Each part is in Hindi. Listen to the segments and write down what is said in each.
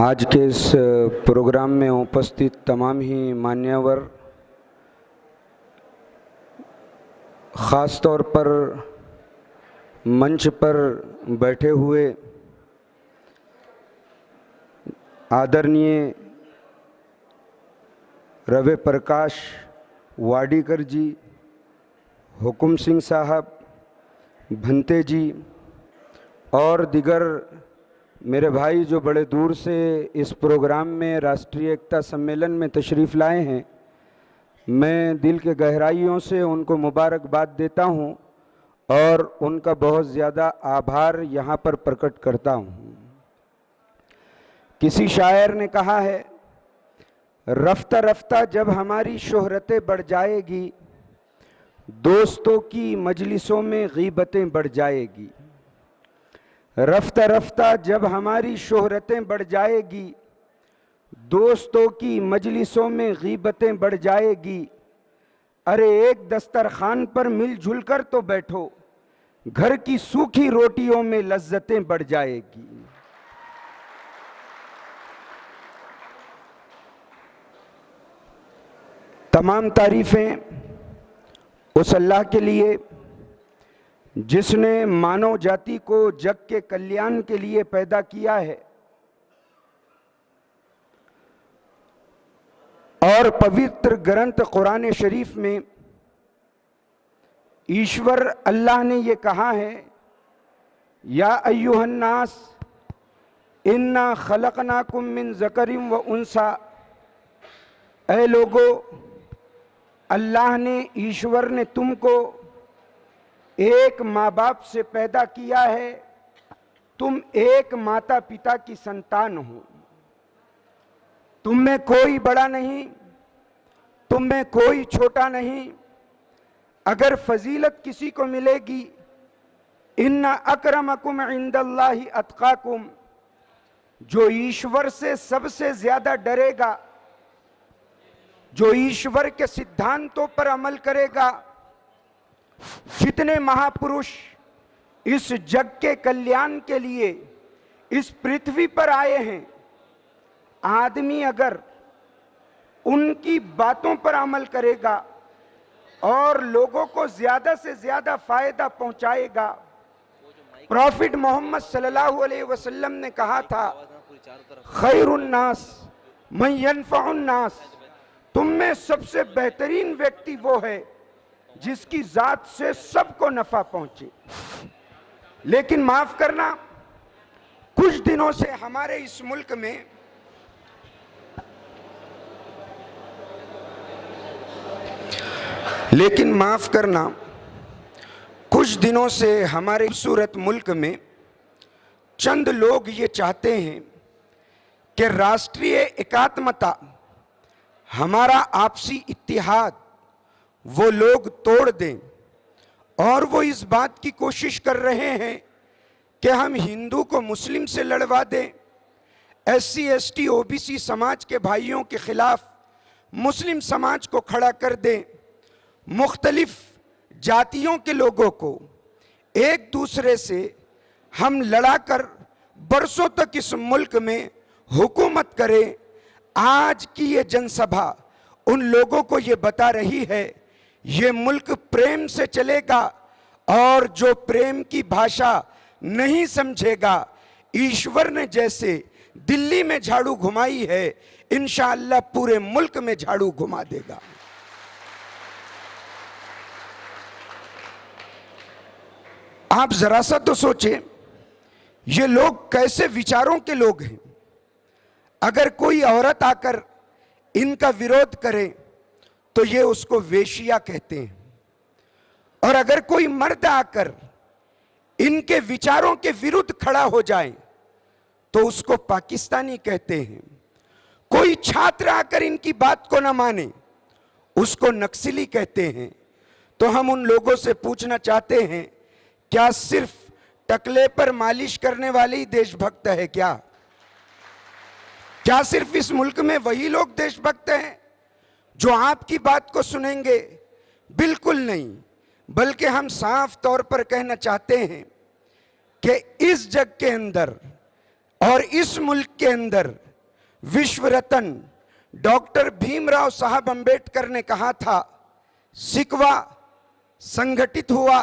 आज के इस प्रोग्राम में उपस्थित तमाम ही मान्यवर, ख़ास तौर पर मंच पर बैठे हुए आदरणीय रवि प्रकाश वाडीकर जी, हुकुम सिंह साहब, भंते जी और दिगर मेरे भाई जो बड़े दूर से इस प्रोग्राम में राष्ट्रीय एकता सम्मेलन में तशरीफ़ लाए हैं, मैं दिल के गहराइयों से उनको मुबारकबाद देता हूं और उनका बहुत ज़्यादा आभार यहाँ पर प्रकट करता हूं। किसी शायर ने कहा है, रफ्ता रफ्ता जब हमारी शोहरतें बढ़ जाएगी, दोस्तों की मजलिसों में गीबतें बढ़ जाएगी। रफ्ता रफ्ता जब हमारी शोहरतें बढ़ जाएगी, दोस्तों की मजलिसों में गीबतें बढ़ जाएगी। अरे एक दस्तरखान पर मिलजुल कर तो बैठो, घर की सूखी रोटियों में लज्जतें बढ़ जाएगी। तमाम तारीफ़ें उस अल्लाह के लिए जिसने मानव जाति को जग के कल्याण के लिए पैदा किया है और पवित्र ग्रंथ कुरान शरीफ में ईश्वर अल्लाह ने ये कहा है, या अय्युहन्नास इन्ना खलकनाकुम मिन ज़करिम व उन्सा। ऐ लोगो, अल्लाह ने, ईश्वर ने तुमको एक माँ बाप से पैदा किया है, तुम एक माता पिता की संतान हो। तुम में कोई बड़ा नहीं, तुम में कोई छोटा नहीं। अगर फजीलत किसी को मिलेगी, इन्ना अक्रमकुम इंदल्लाहि अत्काकुम, जो ईश्वर से सबसे ज्यादा डरेगा, जो ईश्वर के सिद्धांतों पर अमल करेगा। जितने महापुरुष इस जग के कल्याण के लिए इस पृथ्वी पर आए हैं, आदमी अगर उनकी बातों पर अमल करेगा और लोगों को ज्यादा से ज्यादा फायदा पहुंचाएगा। प्रॉफिट मोहम्मद सल्लल्लाहु अलैहि वसल्लम ने कहा था, खैरुन नास मन यनफउन नास, तुम में सबसे बेहतरीन व्यक्ति वो है जिसकी जात से सबको नफा पहुंचे। लेकिन माफ करना, कुछ दिनों से हमारे इस मुल्क में कुछ दिनों से हमारे खूबसूरत मुल्क में चंद लोग ये चाहते हैं कि राष्ट्रीय एकात्मता, हमारा आपसी इत्तेहाद वो लोग तोड़ दें और वो इस बात की कोशिश कर रहे हैं कि हम हिंदू को मुस्लिम से लड़वा दें, SC ST OBC समाज के भाइयों के खिलाफ मुस्लिम समाज को खड़ा कर दें, मुख्तलिफ जातियों के लोगों को एक दूसरे से हम लड़ाकर बरसों तक इस मुल्क में हुकूमत करें। आज की ये जनसभा उन लोगों को ये बता रही है, ये मुल्क प्रेम से चलेगा और जो प्रेम की भाषा नहीं समझेगा, ईश्वर ने जैसे दिल्ली में झाड़ू घुमाई है, इंशाअल्लाह पूरे मुल्क में झाड़ू घुमा देगा। आप जरा सा तो सोचें, ये लोग कैसे विचारों के लोग हैं। अगर कोई औरत आकर इनका विरोध करे तो ये उसको वेश्या कहते हैं, और अगर कोई मर्द आकर इनके विचारों के विरुद्ध खड़ा हो जाए तो उसको पाकिस्तानी कहते हैं। कोई छात्र आकर इनकी बात को न माने, उसको नक्सली कहते हैं। तो हम उन लोगों से पूछना चाहते हैं, क्या सिर्फ टकले पर मालिश करने वाले ही देशभक्त है क्या? क्या सिर्फ इस मुल्क में वही लोग देशभक्त हैं जो आपकी बात को सुनेंगे? बिल्कुल नहीं, बल्कि हम साफ तौर पर कहना चाहते हैं कि इस जग के अंदर और इस मुल्क के अंदर विश्व रत्न डॉक्टर भीमराव साहब अंबेडकर ने कहा था, सिकवा संगठित हुआ,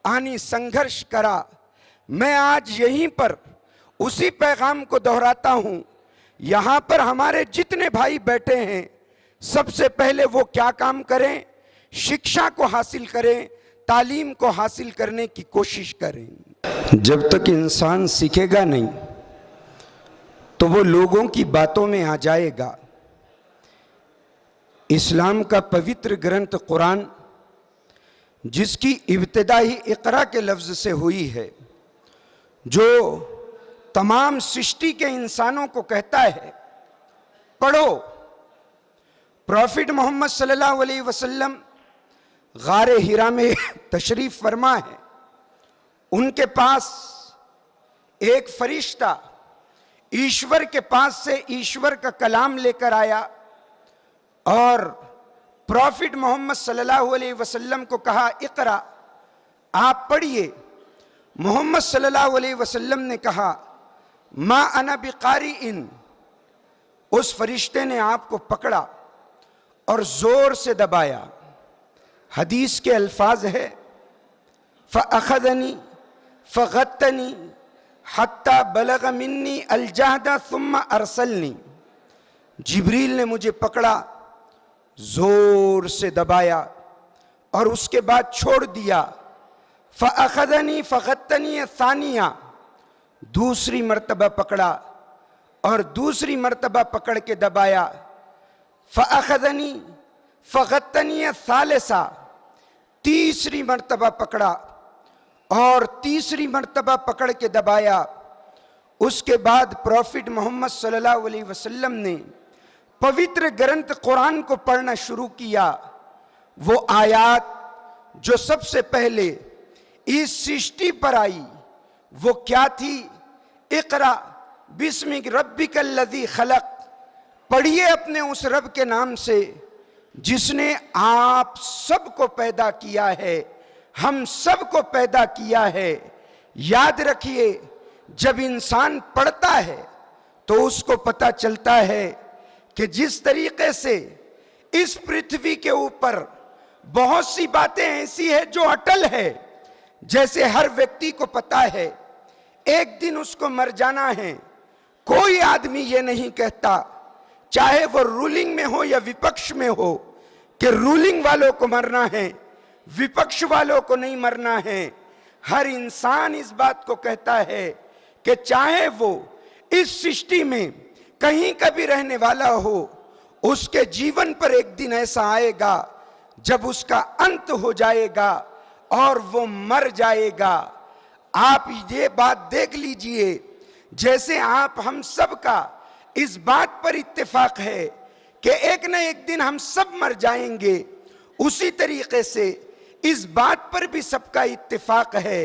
आनी संघर्ष करा। मैं आज यहीं पर उसी पैगाम को दोहराता हूं। यहां पर हमारे जितने भाई बैठे हैं, सबसे पहले वो क्या काम करें? शिक्षा को हासिल करें, तालीम को हासिल करने की कोशिश करें। जब तक इंसान सीखेगा नहीं तो वो लोगों की बातों में आ जाएगा। इस्लाम का पवित्र ग्रंथ कुरान, जिसकी इब्तिदा ही इकरा के लफ्ज से हुई है, जो तमाम सृष्टि के इंसानों को कहता है पढ़ो। प्रॉफिट मोहम्मद सल्लल्लाहु अलैहि वसल्लम गारे हिरा में तशरीफ फरमा है। उनके पास एक फरिश्ता ईश्वर के पास से ईश्वर का कलाम लेकर आया और प्रॉफिट मोहम्मद सल्लल्लाहु अलैहि वसल्लम को कहा, इकरा, आप पढ़िए। मोहम्मद सल्लल्लाहु अलैहि वसल्लम ने कहा, मा अना बिकारी इन। उस फरिश्ते ने आपको पकड़ा और जोर से दबाया। हदीस के अल्फाज है, फ़अख़ज़नी फ़ग़त्तनी हत्ता बलग़ मिन्नी अलजहदा सुम्मा अरसलनी। जिब्रील ने मुझे पकड़ा, जोर से दबाया और उसके बाद छोड़ दिया। फ़अख़ज़नी फ़ग़त्तनी सानिया, दूसरी मर्तबा पकड़ा और दूसरी मर्तबा पकड़ के दबाया। फ़अख़ज़नी फ़ग़त्तनी सालिसा, तीसरी मर्तबा पकड़ा और तीसरी मर्तबा पकड़ के दबाया। उसके बाद प्रॉफिट मोहम्मद सल्लल्लाहु अलैहि वसल्लम ने पवित्र ग्रंथ कुरान को पढ़ना शुरू किया। वो आयत जो सबसे पहले इस सृष्टि पर आई वो क्या थी? इक़रा बिस्मिक रब्बिकल्लज़ी खलक़। पढ़िए अपने उस रब के नाम से जिसने आप सबको पैदा किया है, हम सबको पैदा किया है। याद रखिए, जब इंसान पढ़ता है तो उसको पता चलता है कि जिस तरीके से इस पृथ्वी के ऊपर बहुत सी बातें ऐसी है जो अटल है। जैसे हर व्यक्ति को पता है एक दिन उसको मर जाना है। कोई आदमी ये नहीं कहता, चाहे वो रूलिंग में हो या विपक्ष में हो, कि रूलिंग वालों को मरना है, विपक्ष वालों को नहीं मरना है। हर इंसान इस बात को कहता है कि चाहे वो इस सृष्टि में कहीं का भी रहने वाला हो, उसके जीवन पर एक दिन ऐसा आएगा जब उसका अंत हो जाएगा और वो मर जाएगा। आप ये बात देख लीजिए, जैसे आप हम सब का इस बात पर इत्तेफाक है कि एक न एक दिन हम सब मर जाएंगे, उसी तरीके से इस बात पर भी सबका इत्तेफाक है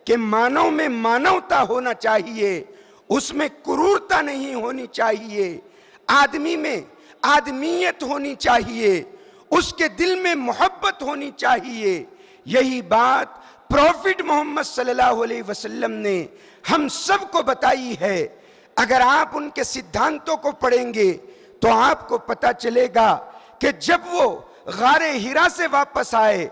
कि मानव में मानवता होना चाहिए, उसमें क्रूरता नहीं होनी चाहिए, आदमी में आदमियत होनी चाहिए, उसके दिल में मोहब्बत होनी चाहिए। यही बात प्रॉफिट मोहम्मद सल्लल्लाहु अलैहि वसल्लम ने हम सबको बताई है। अगर आप उनके सिद्धांतों को पढ़ेंगे तो आपको पता चलेगा कि जब वो गारे हिरा से वापस आए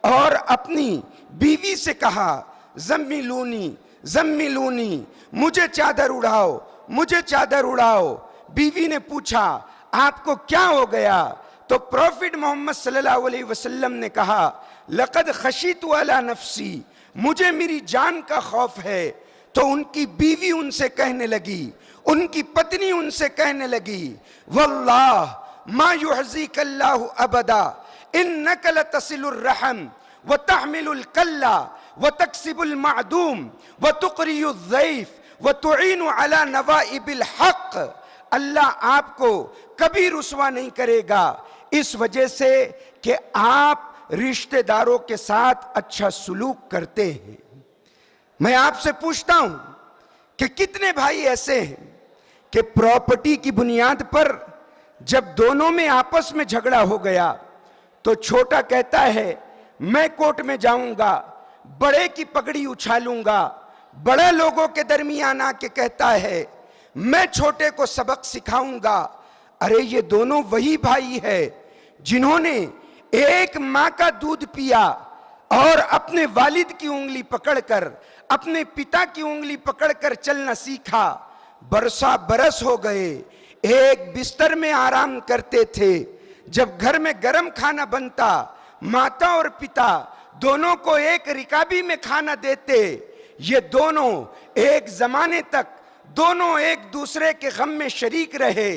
और अपनी बीवी से कहा, ज़म्मिलूनी ज़म्मिलूनी, मुझे चादर उड़ाओ, मुझे चादर उड़ाओ। बीवी ने पूछा, आपको क्या हो गया? तो प्रॉफिट मोहम्मद सल्लल्लाहु अलैहि वसल्लम ने कहा, लक़द खशीतु अला नफ्सी, मुझे मेरी जान का खौफ है। तो उनकी बीवी उनसे कहने लगी, उनकी पत्नी उनसे कहने लगी, वल्लाह मा युहज़िकल्लाहु अबदा इन्नका लतसिलुर रहम व तहमिलुल कल्ला व तक्सिबुल मादूम व तुक़रियुज़ ज़ैफ़ व तुईनु अला नवाइबिल हक़। अल्लाह आपको कभी रुसवा नहीं करेगा इस वजह से कि आप रिश्तेदारों के साथ अच्छा सुलूक करते हैं। मैं आपसे पूछता हूं कि कितने भाई ऐसे हैं कि प्रॉपर्टी की बुनियाद पर जब दोनों में आपस में झगड़ा हो गया तो छोटा कहता है मैं कोर्ट में जाऊंगा, बड़े की पगड़ी उछालूंगा। बड़ा लोगों के दरमियान आके कहता है मैं छोटे को सबक सिखाऊंगा। अरे ये दोनों वही भाई है जिन्होंने एक मां का दूध पिया और अपने वालिद की उंगली पकड़कर, अपने पिता की उंगली पकड़कर चलना सीखा। बरसा बरस हो गए, एक बिस्तर में आराम करते थे। जब घर में गर्म खाना बनता, माता और पिता दोनों को एक रिकाबी में खाना देते। ये दोनों एक जमाने तक दोनों एक दूसरे के गम में शरीक रहे।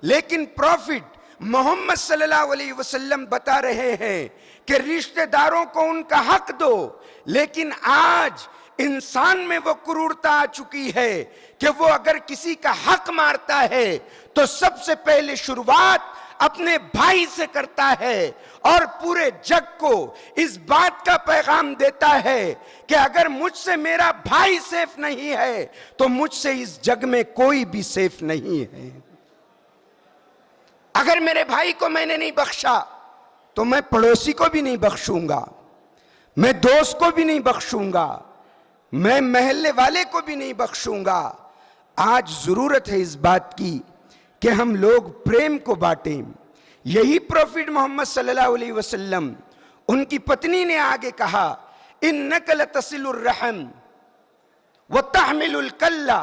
लेकिन प्रॉफिट मोहम्मद सल्लल्लाहु अलैहि वसल्लम बता रहे हैं कि रिश्तेदारों को उनका हक दो। लेकिन आज इंसान में वो क्रूरता आ चुकी है कि वो अगर किसी का हक मारता है तो सबसे पहले शुरुआत अपने भाई से करता है और पूरे जग को इस बात का पैगाम देता है कि अगर मुझसे मेरा भाई सेफ नहीं है तो मुझसे इस जग में कोई भी सेफ नहीं है। अगर मेरे भाई को मैंने नहीं बख्शा तो मैं पड़ोसी को भी नहीं बख्शूंगा, मैं दोस्त को भी नहीं बख्शूंगा, मैं महल्ले वाले को भी नहीं बख्शूंगा। आज जरूरत है इस बात की कि हम लोग प्रेम को बांटें। यही प्रॉफिट मोहम्मद सल्लल्लाहु अलैहि वसल्लम, उनकी पत्नी ने आगे कहा, इन्नका लतसिलुर रहम व तहमिलुल कल्ला,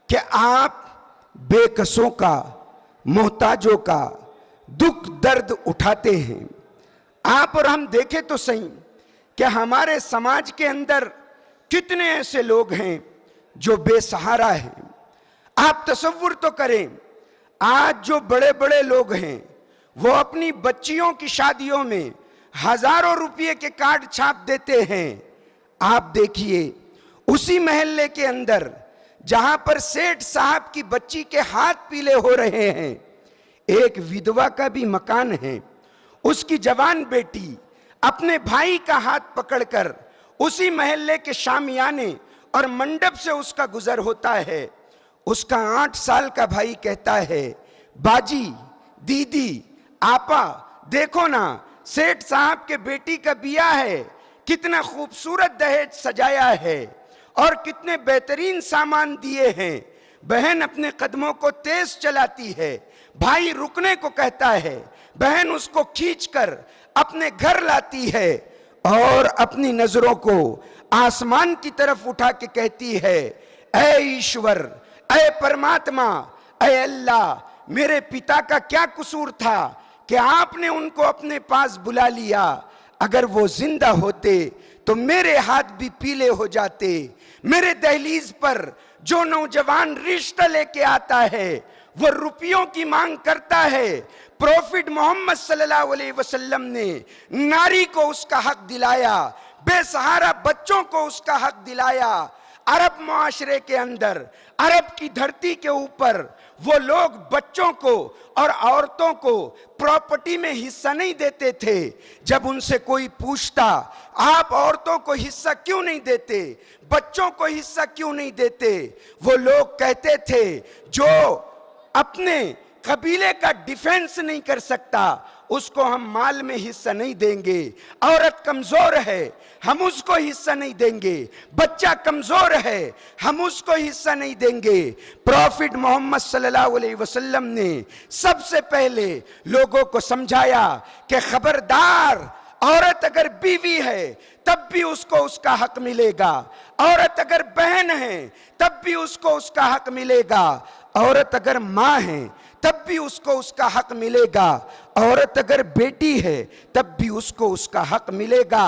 कि आप बेकसों का, मोहताजों का दुख दर्द उठाते हैं। आप और हम देखें तो सही कि हमारे समाज के अंदर कितने ऐसे लोग हैं जो बेसहारा हैं। आप तसव्वुर तो करें, आज जो बड़े बड़े लोग हैं वो अपनी बच्चियों की शादियों में हजारों रुपये के कार्ड छाप देते हैं। आप देखिए उसी महल्ले के अंदर जहां पर सेठ साहब की बच्ची के हाथ पीले हो रहे हैं, एक विधवा का भी मकान है। उसकी जवान बेटी अपने भाई का हाथ पकड़कर उसी महल्ले के शामियाने और मंडप से उसका गुजर होता है। उसका 8 साल का भाई कहता है, बाजी, दीदी, आपा, देखो ना, सेठ साहब के बेटी का बिया है, कितना खूबसूरत दहेज सजाया है और कितने बेहतरीन सामान दिए हैं। बहन अपने कदमों को तेज चलाती है, भाई रुकने को कहता है, बहन उसको खींचकर अपने घर लाती है और अपनी नजरों को आसमान की तरफ उठा के कहती है, ऐ ईश्वर, ऐ परमात्मा, ऐ अल्लाह, मेरे पिता का क्या कसूर था कि आपने उनको अपने पास बुला लिया। अगर वो जिंदा होते तो मेरे हाथ भी पीले हो जाते। मेरे दहलीज पर जो नौजवान रिश्ता लेके आता है वो रुपयों की मांग करता है। प्रॉफिट मोहम्मद सल्लल्लाहु अलैहि वसल्लम ने नारी को उसका हक दिलाया, बेसहारा बच्चों को उसका हक दिलाया। अरब मुआशरे के अंदर, अरब की धरती के ऊपर वो लोग बच्चों को और औरतों को प्रॉपर्टी में हिस्सा नहीं देते थे। जब उनसे कोई पूछता, आप औरतों को हिस्सा क्यों नहीं देते, बच्चों को हिस्सा क्यों नहीं देते, वो लोग कहते थे, जो अपने कबीले का डिफेंस नहीं कर सकता उसको हम माल में हिस्सा नहीं देंगे। औरत कमजोर है, हम उसको हिस्सा नहीं देंगे। बच्चा कमजोर है, हम उसको हिस्सा नहीं देंगे। प्रॉफिट मोहम्मद सल्लल्लाहु अलैहि वसल्लम ने सबसे पहले लोगों को समझाया कि खबरदार, औरत अगर बीवी है तब भी उसको उसका हक मिलेगा, औरत अगर बहन है तब भी उसको उसका हक मिलेगा, औरत अगर माँ है तब भी उसको उसका हक मिलेगा, औरत अगर बेटी है तब भी उसको उसका हक मिलेगा।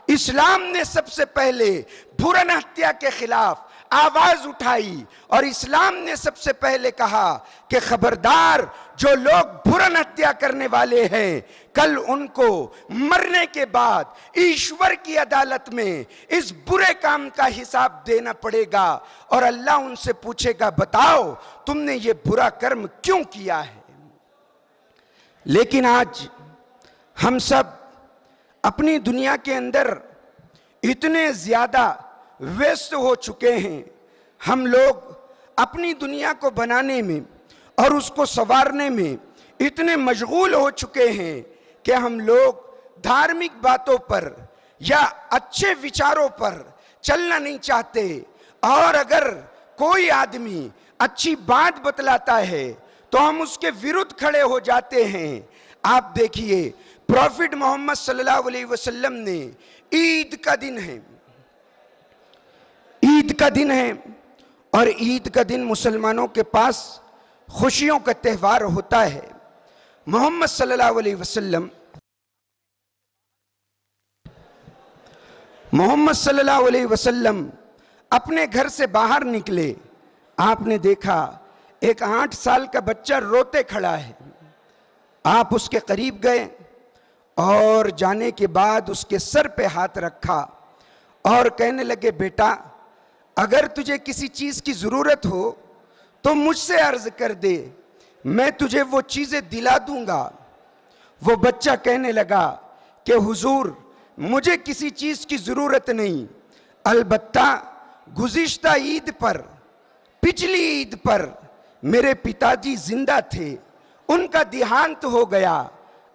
इस्लाम ने सबसे पहले भ्रूण हत्या के खिलाफ आवाज उठाई और इस्लाम ने सबसे पहले कहा कि खबरदार, जो लोग भ्रूण हत्या करने वाले हैं, कल उनको मरने के बाद ईश्वर की अदालत में इस बुरे काम का हिसाब देना पड़ेगा और अल्लाह उनसे पूछेगा, बताओ तुमने ये बुरा कर्म क्यों किया है। लेकिन आज हम सब अपनी दुनिया के अंदर इतने ज्यादा व्यस्त हो चुके हैं, हम लोग अपनी दुनिया को बनाने में और उसको संवारने में इतने मशगूल हो चुके हैं कि हम लोग धार्मिक बातों पर या अच्छे विचारों पर चलना नहीं चाहते। और अगर कोई आदमी अच्छी बात बतलाता है तो हम उसके विरुद्ध खड़े हो जाते हैं। आप देखिए, प्रॉफिट मोहम्मद सल्लल्लाहु अलैहि वसल्लम ने, ईद का दिन है, ईद का दिन है, और ईद का दिन मुसलमानों के पास खुशियों का त्यौहार होता है। मोहम्मद सल्लल्लाहु अलैहि वसल्लम अपने घर से बाहर निकले। आपने देखा एक 8 साल का बच्चा रोते खड़ा है। आप उसके करीब गए और जाने के बाद उसके सर पे हाथ रखा और कहने लगे, बेटा अगर तुझे किसी चीज़ की ज़रूरत हो तो मुझसे अर्ज़ कर दे, मैं तुझे वो चीज़ें दिला दूंगा। वो बच्चा कहने लगा कि हुजूर मुझे किसी चीज़ की ज़रूरत नहीं, अलबत्ता गुज़िश्ता ईद पर, पिछली ईद पर मेरे पिताजी जिंदा थे, उनका देहांत हो गया,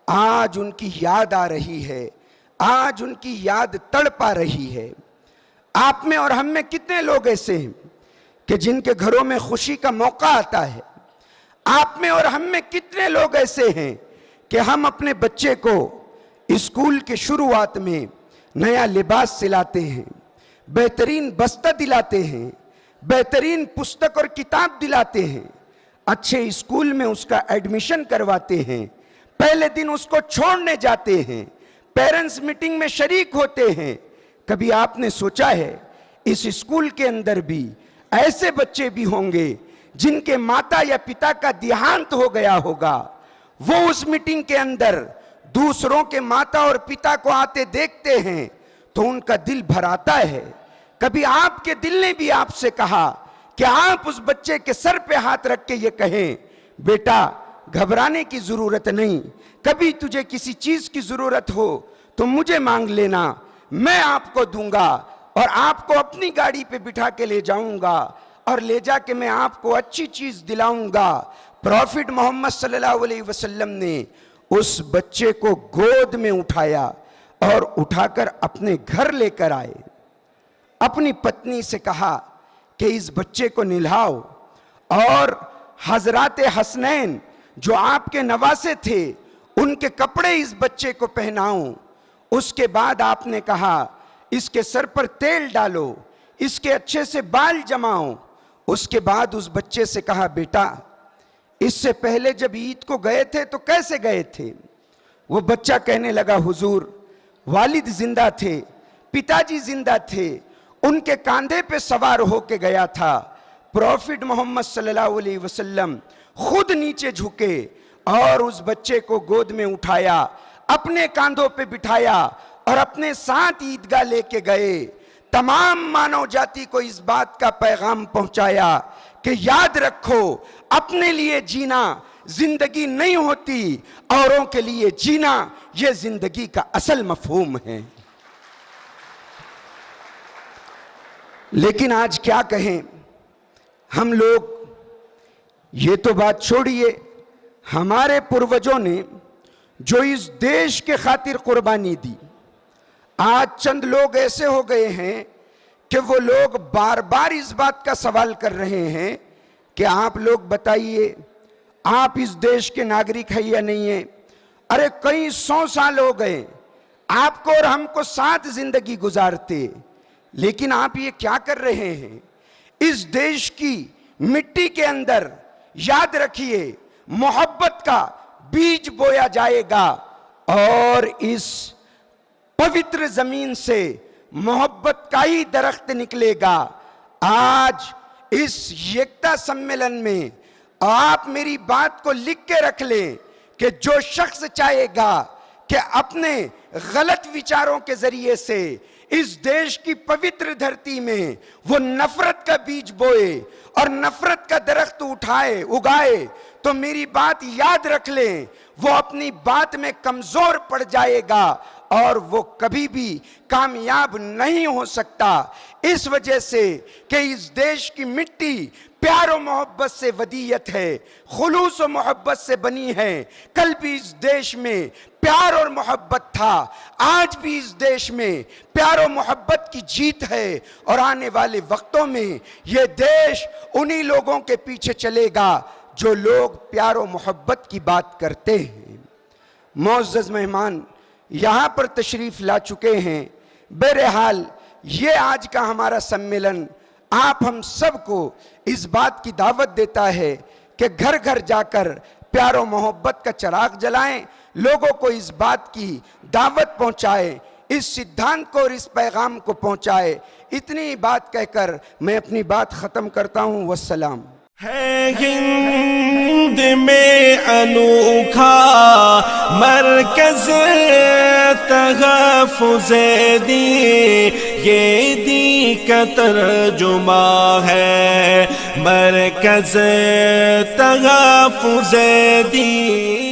आज उनकी याद आ रही है, आज उनकी याद तड़पा रही है। आप में और हम में कितने लोग ऐसे हैं कि जिनके घरों में खुशी का मौका आता है? आप में और हम में कितने लोग ऐसे हैं कि हम अपने बच्चे को स्कूल के शुरुआत में नया लिबास सिलाते हैं, बेहतरीन बस्ता दिलाते हैं, बेहतरीन पुस्तक और किताब दिलाते हैं, अच्छे स्कूल में उसका एडमिशन करवाते हैं, पहले दिन उसको छोड़ने जाते हैं, पेरेंट्स मीटिंग में शरीक होते हैं। कभी आपने सोचा है इस स्कूल के अंदर भी ऐसे बच्चे भी होंगे जिनके माता या पिता का देहांत हो गया होगा? वो उस मीटिंग के अंदर दूसरों के माता और पिता को आते देखते हैं तो उनका दिल भर आता है। कभी आपके दिल ने भी आपसे कहा कि आप उस बच्चे के सर पे हाथ रख के ये कहें, बेटा घबराने की जरूरत नहीं, कभी तुझे किसी चीज की जरूरत हो तो मुझे मांग लेना, मैं आपको दूंगा और आपको अपनी गाड़ी पे बिठा के ले जाऊंगा और ले जाके मैं आपको अच्छी चीज दिलाऊंगा। प्रॉफिट मोहम्मद सल्लल्लाहु अलैहि वसल्लम ने उस बच्चे को गोद में उठाया और उठाकर अपने घर लेकर आए। अपनी पत्नी से कहा कि इस बच्चे को निल्हाओ और हजरात हसनैन जो आपके नवासे थे उनके कपड़े इस बच्चे को पहनाओ। उसके बाद आपने कहा इसके सर पर तेल डालो, इसके अच्छे से बाल जमाओ। उसके बाद उस बच्चे से कहा, बेटा इससे पहले जब ईद को गए थे तो कैसे गए थे? वो बच्चा कहने लगा, हुजूर वालिद जिंदा थे, पिताजी जिंदा थे, उनके कांधे पे सवार होके गया था। प्रॉफिट मोहम्मद सल्लल्लाहु अलैहि वसल्लम खुद नीचे झुके और उस बच्चे को गोद में उठाया, अपने कांधों पे बिठाया और अपने साथ ईदगाह लेके गए। तमाम मानव जाति को इस बात का पैगाम पहुंचाया कि याद रखो, अपने लिए जीना जिंदगी नहीं होती, औरों के लिए जीना यह जिंदगी का असल मफहूम है। लेकिन आज क्या कहें हम लोग, ये तो बात छोड़िए, हमारे पूर्वजों ने जो इस देश के खातिर कुर्बानी दी, आज चंद लोग ऐसे हो गए हैं कि वो लोग बार बार इस बात का सवाल कर रहे हैं कि आप लोग बताइए, आप इस देश के नागरिक हैं या नहीं है? अरे कई 100 साल हो गए आपको और हमको साथ जिंदगी गुजारते, लेकिन आप ये क्या कर रहे हैं? इस देश की मिट्टी के अंदर याद रखिए मोहब्बत का बीज बोया जाएगा और इस पवित्र जमीन से मोहब्बत का ही दरख्त निकलेगा। आज इस एकता सम्मेलन में आप मेरी बात को लिख के रख लें कि जो शख्स चाहेगा कि अपने गलत विचारों के जरिए से इस देश की पवित्र धरती में वो नफरत का बीज बोए और नफरत का दरख्त उगाए, तो मेरी बात याद रख लें, वो अपनी बात में कमजोर पड़ जाएगा और वो कभी भी कामयाब नहीं हो सकता। इस वजह से कि इस देश की मिट्टी प्यार और मोहब्बत से वदीयत है, खुलूस और मोहब्बत से बनी है। कल भी इस देश में प्यार और मोहब्बत था, आज भी इस देश में प्यार और मोहब्बत की जीत है, और आने वाले वक्तों में यह देश उन्हीं लोगों के पीछे चलेगा जो लोग प्यार और मोहब्बत की बात करते हैं। मुअज़्ज़ज़ मेहमान यहाँ पर तशरीफ़ ला चुके हैं। बहरहाल ये आज का हमारा सम्मेलन आप हम सबको इस बात की दावत देता है कि घर घर जाकर प्यार और मोहब्बत का चिराग जलाएं, लोगों को इस बात की दावत पहुंचाएं, इस सिद्धांत को और इस पैगाम को पहुंचाएं। इतनी बात कहकर मैं अपनी बात ख़त्म करता हूं। वस्सलाम। है हिंद में अनोखा मरकज़ तहफ़्फ़ुज़ दी, ये दी का तर्जुमा है मरकज़ तहफ़्फ़ुज़ दी।